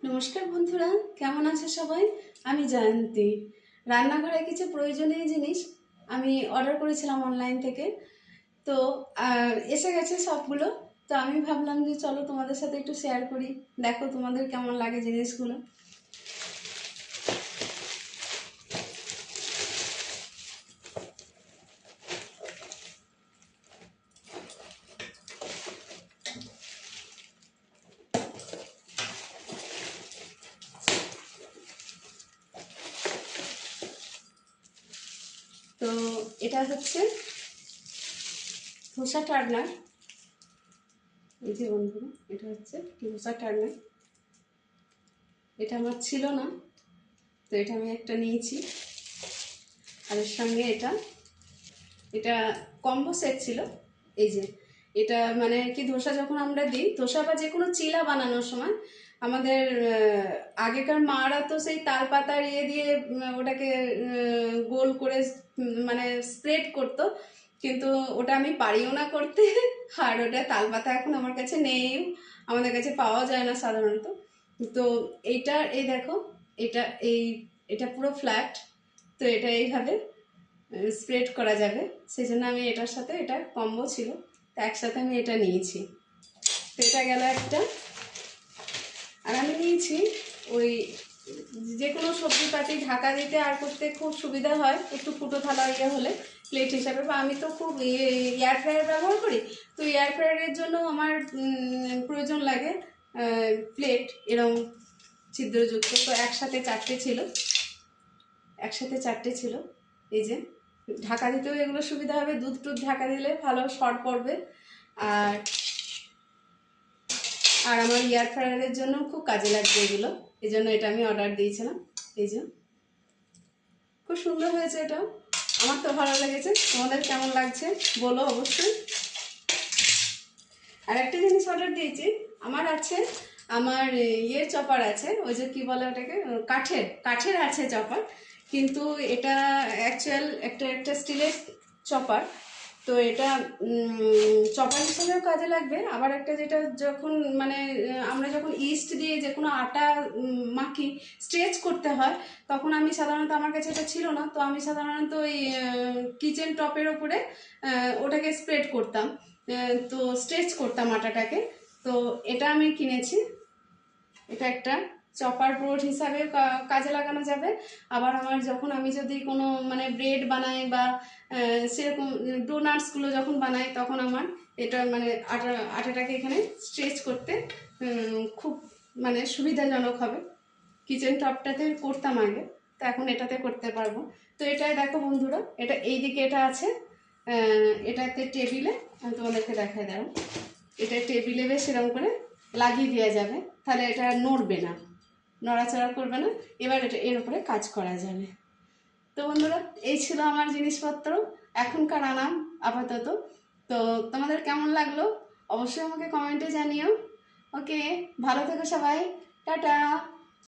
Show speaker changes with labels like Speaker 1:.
Speaker 1: নমস্কার বন্ধুরা, কেমন আছে সবাই? আমি জয়ন্তী। রান্নাঘরে কিছু প্রয়োজনীয় জিনিস আমি অর্ডার করেছিলাম অনলাইন থেকে। তো এসে গেছে সবগুলো। তো আমি ভাবলাম যে চলো তোমাদের সাথে একটু শেয়ার করি, দেখো তোমাদের কেমন লাগে জিনিসগুলো। তো এটা হচ্ছে ধোসা টার্নার। এই যে বন্ধুরা, এটা হচ্ছে ধোসা টার্নার। এটা আমার ছিল না, তো এটা আমি একটা নিয়েছি। আর এর সঙ্গে এটা এটা কম্বো সেট ছিল। এই যে এটা মানে কি, ধোসা যখন আমরা দিই, ধোসা বা যে কোনো চিলা বানানোর সময় আমাদের আগেকার মারা তো সেই তাল পাতার দিয়ে ওটাকে গোল করে মানে স্প্রেড করতো, কিন্তু ওটা আমি পারিও না করতে। আর ওটা তাল পাতা এখন আমার কাছে নেই, আমাদের কাছে পাওয়া যায় না সাধারণত। তো এইটা এই দেখো, এটা এই এটা পুরো ফ্ল্যাট। তো এটা এইভাবে স্প্রেড করা যাবে, সেই জন্য আমি এটার সাথে এটা কম্বো ছিল, তো একসাথে আমি এটা নিয়েছি। তো এটা গেল একটা। আর আমি নিয়েছি ওই যে কোনো সবজি পাতি ঢাকা দিতে আর করতে খুব সুবিধা হয়, একটু ফুটো থালা হলে প্লেট হিসাবে। বা আমি তো খুব এয়ার ফ্রায়ার ব্যবহার করি, তো এয়ার ফ্রায়ারের জন্য আমার প্রয়োজন লাগে প্লেট এরম ছিদ্রযুক্ত। তো একসাথে চারটে ছিল। এই যে ঢাকা দিতেও এগুলো সুবিধা হবে, দুধ টুধ ঢাকা দিলে ভালো শর্ট পড়বে। আর আর আমার এয়ার ফ্রায়ারের জন্য খুব কাজে লাগবে এগুলো, এই জন্য এটা আমি অর্ডার দিয়েছিলাম। এই যে খুব সুন্দর হয়েছে, এটাও আমার তো ভালো লেগেছে। তোমাদের কেমন লাগছে বলো অবশ্যই। আর একটা জিনিস অর্ডার দিয়েছি, আমার ইয়ের চপার আছে, ওই যে কি বলে ওটাকে, কাঠের আছে চপার, কিন্তু এটা অ্যাকচুয়াল একটা স্টিলের চপার। তো এটা চপার হিসেবেও কাজে লাগবে। আবার একটা যেটা যখন মানে আমরা যখন ইস্ট দিয়ে যে কোনো আটা মাখি, স্ট্রেচ করতে হয়, তখন আমি সাধারণত, আমার কাছে এটা ছিল না, তো আমি সাধারণত ওই কিচেন টপের ওপরে ওটাকে স্প্রেড করতাম, তো স্ট্রেচ করতাম আটাটাকে। তো এটা আমি কিনেছি। এটা একটা চপার বোর্ড হিসাবে কাজে লাগানো যাবে। আবার আমার যখন আমি যদি কোনো মানে ব্রেড বানাই বা সেরকম ডোনাটসগুলো যখন বানাই, তখন আমার এটা মানে আটাটাকে এখানে স্ট্রেচ করতে খুব মানে সুবিধাজনক হবে। কিচেন টপটাতে করতাম আগে, তো এখন এটাতে করতে পারবো। তো এটা দেখো বন্ধুরা, এটা এইদিকে এটা আছে, এটাতে টেবিলে, আমি তোমাদেরকে দেখাই দাও, এটা টেবিলে বেশ এরকম করে লাগিয়ে দেওয়া যাবে, তাহলে এটা নড়বে না, নড়াচড়া করবে না। এবার এটা এর উপরে কাজ করা যাবে। তো বন্ধুরা, এই ছিল আমার জিনিসপত্র এখনকার আনাম আপাতত। তো তোমাদের কেমন লাগলো অবশ্যই আমাকে কমেন্টে জানিও। ওকে, ভালো থেকো সবাই, টাটা।